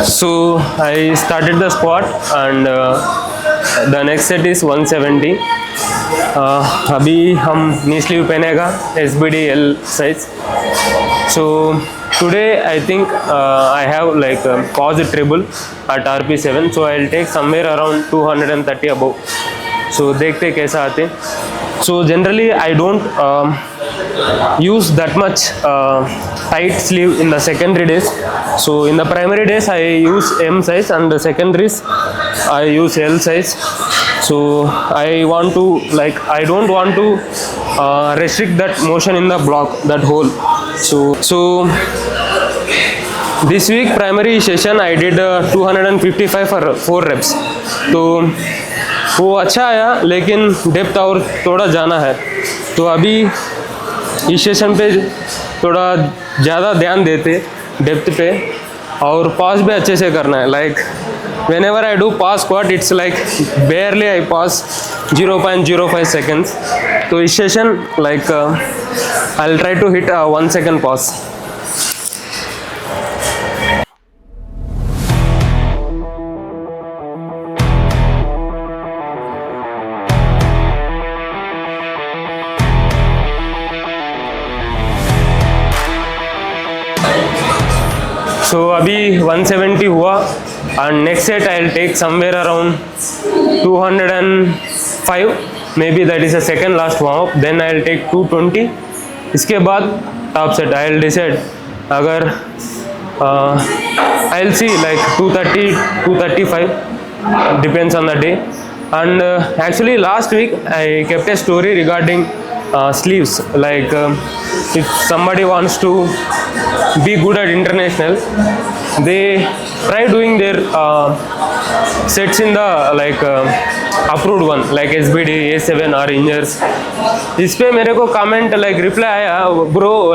So I started the squat and the next set is 170. अभी हम नी sleeve पहनेगा SBD L size. So today I think I have like pause treble at RP7. So I'll take somewhere around 230 above. So देखते कैसा आते. So generally I don't use that much tight sleeve in the secondary days. So in the primary days I use M size and the secondaries I use L size. So I want to I don't want to restrict that motion in the block, that hole. So this week primary session I did 255 for 4 reps. तो वो अच्छा आया लेकिन depth और थोड़ा जाना है. तो अभी इस सेशन पे थोड़ा ज़्यादा ध्यान देते डेप्थ पे और पॉज भी अच्छे से करना है. Like whenever I do pause squat it's like barely I pause 0.05 seconds. तो इस session I'll try to hit 1 second pause. So अभी 170 हुआ and next set I'll take somewhere around 205, maybe that is the second last warm up. Then I'll take 220. इसके बाद top set I'll decide. अगर I'll see like 230, 235 depends on the day. And actually last week I kept a story regarding sleeves. If somebody wants to be good at international, they try doing their sets in the approved one like SBD, A7 or Ingers. इस पे मेरे को comment reply आया, bro,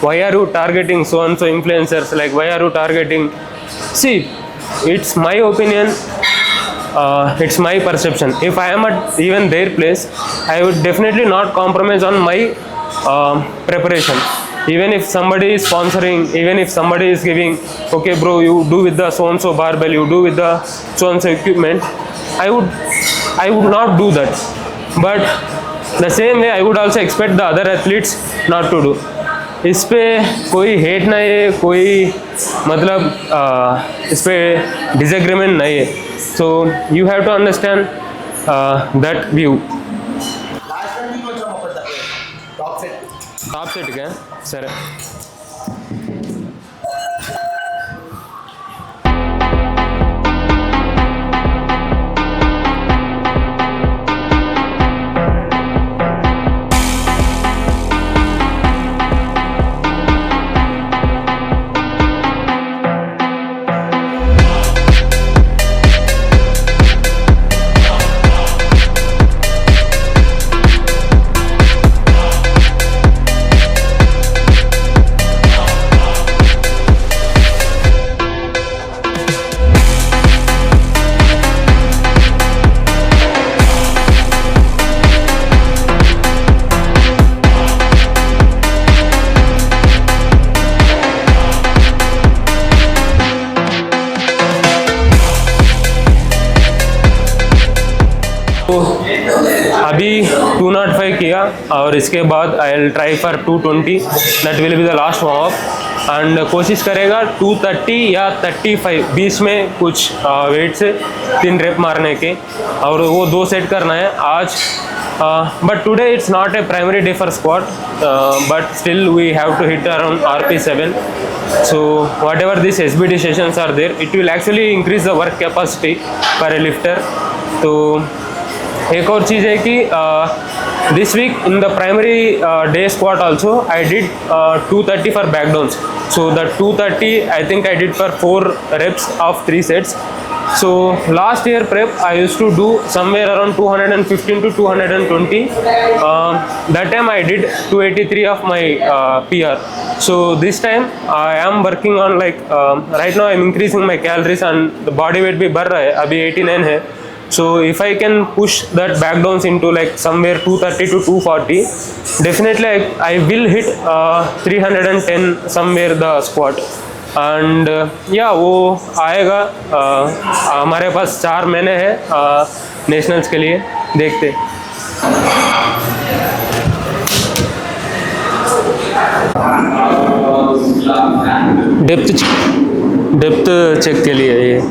why are you targeting so and so influencers, why are you targeting. See, it's my opinion, it's my perception. If I am at even their place, I would definitely not compromise on my preparation. Even if somebody is sponsoring, even if somebody is giving, okay bro, you do with the so and so barbell, you do with the so and so equipment, I would not do that. But the same way I would also expect the other athletes not to do. इस पे कोई hate नहीं है, कोई मतलब इस पे disagreement नहीं है. So you have to understand that view. Top set क्या सर? अभी 205 किया और इसके बाद I will try for 220. That will be the last warm up and कोशिश करेगा 230 या 35 बीच में कुछ वेट से 3 रेप मारने के, और वो 2 सेट करना है आज. But today it's not a primary day for squat, but still we have to hit around RP7. So whatever these SBD sessions are there, it will actually increase the work capacity for a lifter. तो एक और चीज़ है कि this week in the primary day squat also I did 230 for back downs. So the 230 I think I did for 4 reps of 3 sets. So last year prep I used to do somewhere around 215 to 220. That time I did 283 of my PR. So this time I am working on right now I'm increasing my calories and the body weight भी बढ़ रहा है, अभी 89 है. So if I can push that back downs into somewhere 230 to 240, definitely I will hit 310 somewhere the squat. And या वो आएगा। हमारे पास 4 महीने हैं नेशनल्स के लिए, देखते। डेप्थ चेक के लिए ये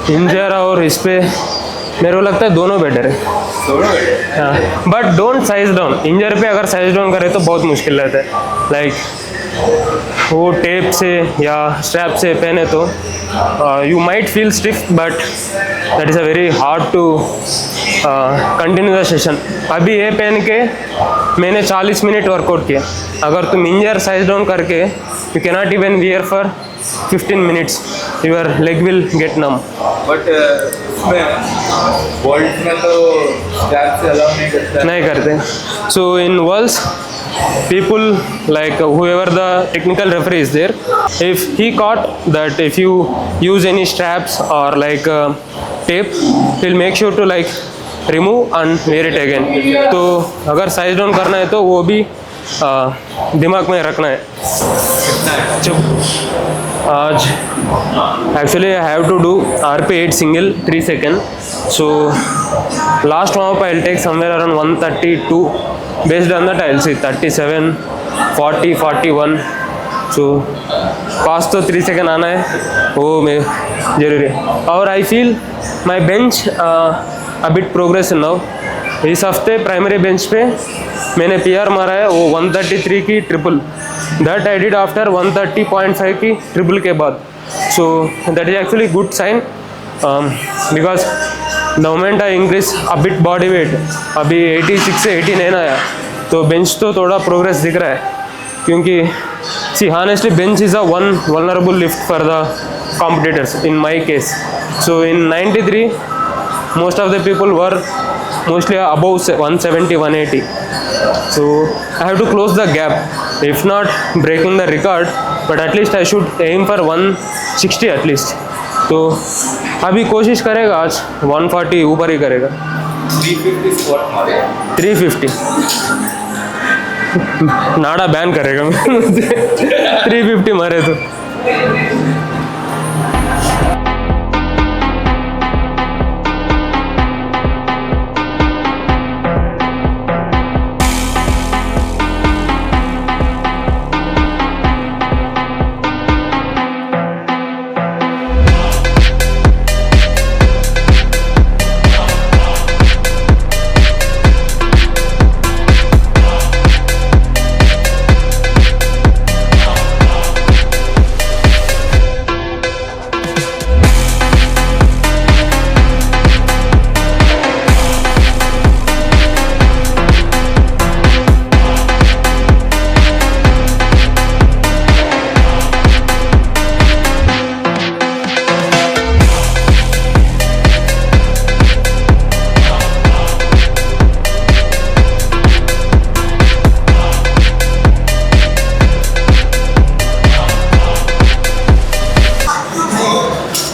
इंजर और इस पे मेरे को लगता है दोनों बेटर है। हाँ, बट डोंट साइज डाउन। इंजर पे अगर साइज डाउन करे तो बहुत मुश्किल रहता है। लाइक वो टेप से या स्ट्रैप से पहने तो you might feel stiff, but that is a very hard to continue the session. अभी ये पहन के मैंने 40 मिनट वर्कआउट किया। अगर तुम इंजर साइज डाउन करके you cannot even wear for 15 minutes, your leg will get numb. But world में तो स्ट्रैप से अलाउ नहीं करते। So in worlds people like whoever the technical referee is there, if he caught that if you use any straps or like tape, he'll make sure to like remove and wear it again. तो अगर size down करना है तो वो भी दिमाग में रखना है। आज actually I have to do RP 8 single 3 second, so last warm up I'll take somewhere around 132. Based on that I'll see 37, 40, 41. so पास तो 3 सेकेंड आना है, वो मैं जरूरी है। और I feel my bench a bit progress now. इस हफ्ते प्राइमरी बेंच पे मैंने PR मारा है, वो 133 की triple. That I did after 130.5 की ट्रिपल के बाद। So that is actually good sign, because the moment I increase a bit body weight, अभी 86 से 89 आया, तो बेंच तो थोड़ा प्रोग्रेस दिख रहा है। क्योंकि सी honestly bench is a one vulnerable lift for the competitors in my case. So in 93 most of the people were mostly above 170, 180. So I have to close the gap, if not breaking the record, but at least I should aim for 160 at least. तो अभी कोशिश करेगा, आज 140 ऊपर ही करेगा। 350 squat मारे, 350 नाड़ा ban करेगा मुझे 350 मारे तो।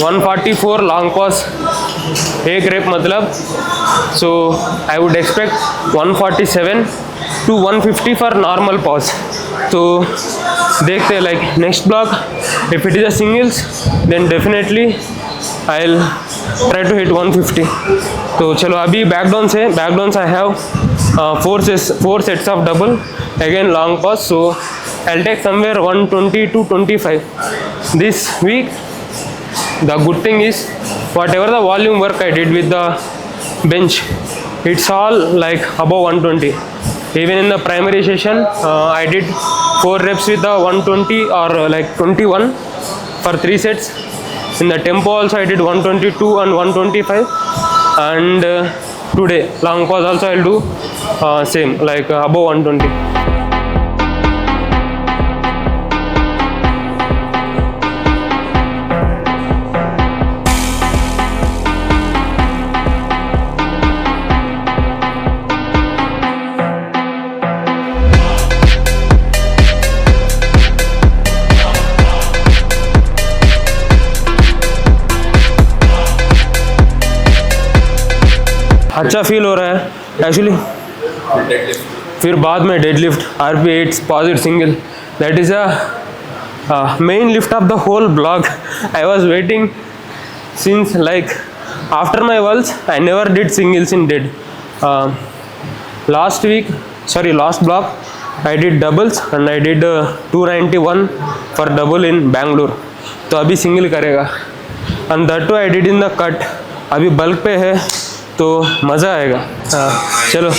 144 long pause एक rep मतलब, so I would expect 147 to 150 for normal pause. तो देखते हैं like next block, if it is a singles then definitely I'll try to hit 150. तो चलो अभी backdowns है, backdowns I have 4 sets of double, again long pause, so I'll take somewhere 120 to 25 this week. The good thing is whatever the volume work I did with the bench, it's all like above 120. Even in the primary session I did 4 reps with the 120 or like 21 for 3 sets. In the tempo also I did 122 and 125, and today long pause also I'll do same like above 120. अच्छा feel हो रहा है actually. फिर बाद में deadlift RP8 पॉजिट single, that is a main lift of the whole block. I was waiting since like after my worlds I never did singles in dead. Last block I did doubles and I did 291 for double in Bangalore. तो अभी single करेगा and that to I did in the cut. अभी bulk पे है तो मज़ा आएगा. चलो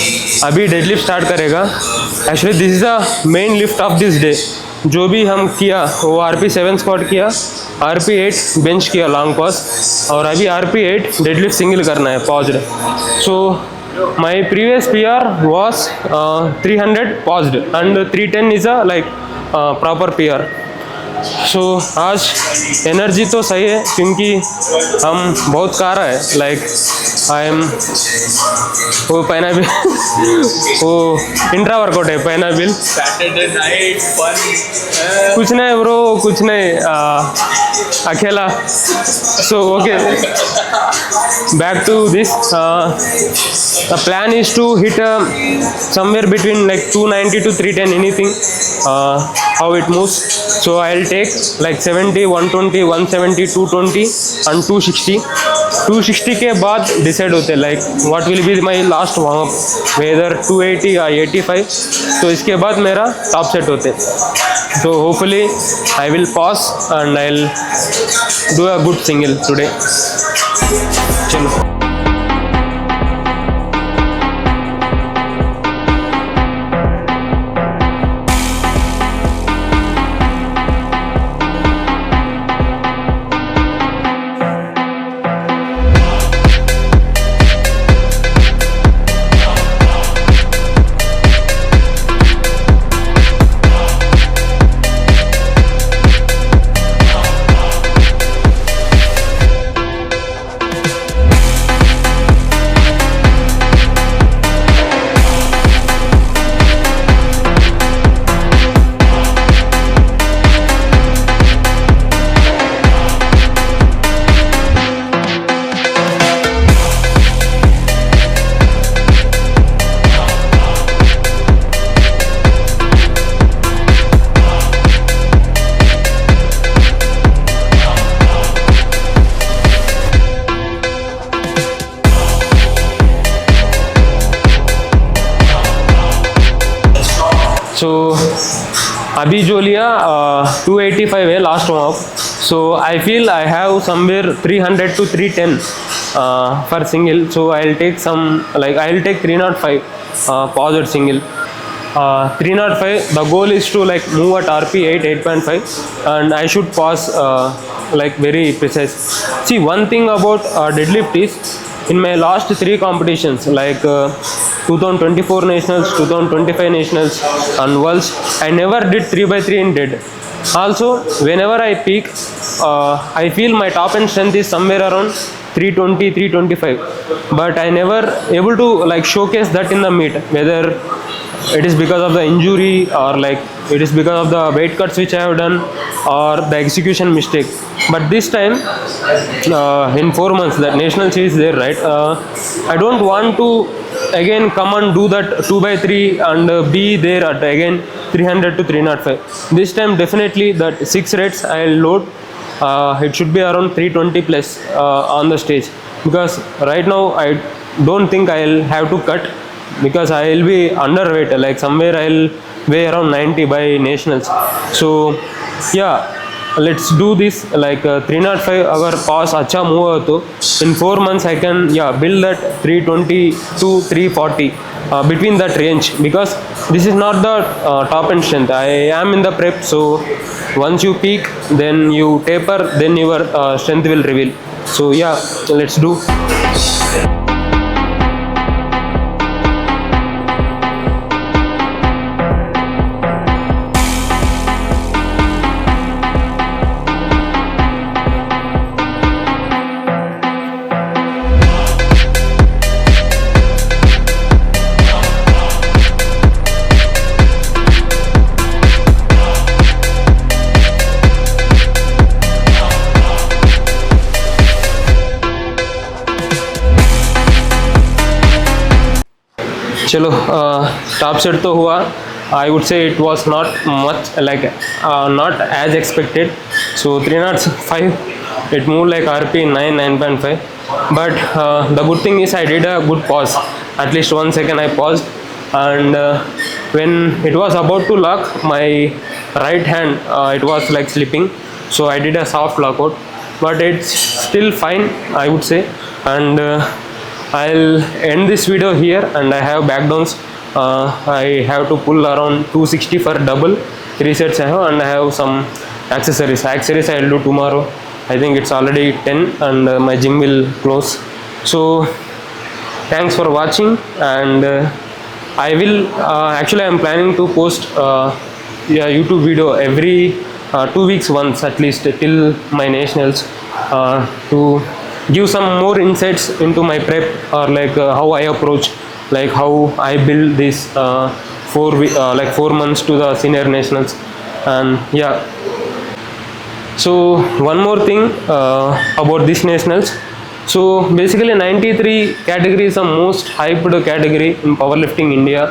अभी डेडलिफ्ट स्टार्ट करेगा. Actually this is the main lift of this day. जो भी हम किया वो RP7 स्क्वाट किया, RP8 बेंच किया लॉन्ग पॉज, और अभी RP8 डेडलिफ्ट सिंगल करना है paused. So my previous PR was 300 paused and 310 is a like proper PR. सो आज एनर्जी तो सही है क्योंकि हम बहुत खा रहा है. लाइक आई एम वो पाइनएप्पल वो इंट्रा वर्कआउट है पाइनएप्पल. Saturday night fun. कुछ नहीं ब्रो, कुछ नहीं, अकेला. So okay, back to this. The plan is to hit somewhere between like 290 to 310 anything, how it moves. So I'll take like 70, 120, 170, 220 and 260. 260 के बाद decide होते हैं like what will be my last warm up, whether 280 या 85. तो इसके बाद मेरा top set होते हैं. So hopefully I will pause and I'll do a good single today. चलो. सो अभी जो लिया 285 है last warm up. So I feel I have somewhere 300 to 310 for single. So I will take some like I will take 305 posit single. 305, the goal is to like move at RP8 8.5 and I should pause like very precise. See, one thing about deadlift is in my last 3 competitions like 2024 nationals, 2025 nationals and worlds, I never did 3x3 in dead. Also whenever I peak I feel my top end strength is somewhere around 320 325, but I never able to like showcase that in the meet, whether it is because of the injury or like it is because of the weight cuts which I have done or the execution mistake. But this time, in 4 months, that national series there, right? I don't want to again come and do that 2 by 3 and be there at again 300 to 305. This time, definitely that 6 reps I'll load. It should be around 320 plus on the stage, because right now I don't think I'll have to cut, because I'll be underweight, like somewhere I'll weigh around 90 by nationals. So yeah, let's do this. Like 305 अगर pass अच्छा move हो तो in 4 months I can build that 320 to 340 between that range, because this is not the top end strength. I am in the prep, so once you peak, then you taper, then your strength will reveal. So yeah, let's do. चलो top set तो हुआ. I would say it was not much, like not as expected. So 305, it moved like RP 9.5. But the good thing is I did a good pause. At least 1 second I paused, and when it was about to lock, my right hand it was like slipping. So I did a soft lockout, but it's still fine, I would say. And I'll end this video here, and I have back downs. I have to pull around 260 for double, 3 sets I have, and I have some accessories. I'll do tomorrow. I think it's already 10 and my gym will close. So thanks for watching, and I will actually I'm planning to post YouTube video every 2 weeks once at least till my nationals, to give some more insights into my prep, or like how I approach, like how I build this 4 months to the senior nationals. And yeah, so one more thing about this nationals. So basically 93 category is the most hyped category in powerlifting India,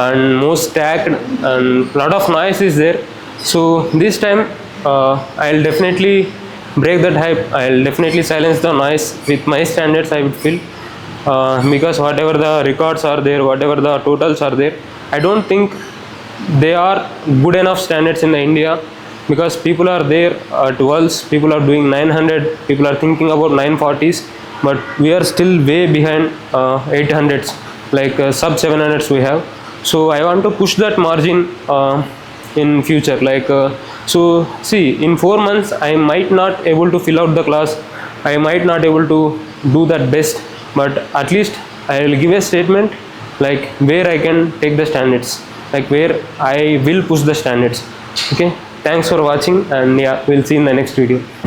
and most stacked, and lot of noise is there. So this time I'll definitely break that hype. I'll definitely silence the noise with my standards, I would feel. Because whatever the records are there, whatever the totals are there, I don't think they are good enough standards in the India, because people are there at worlds, people are doing 900, people are thinking about 940s, but we are still way behind 800s, like sub 700s we have. So I want to push that margin in future, like so see, in 4 months I might not able to fill out the class, I might not able to do that best, but at least I will give a statement like where I can take the standards, like where I will push the standards. Okay, thanks for watching, and yeah, we'll see in the next video.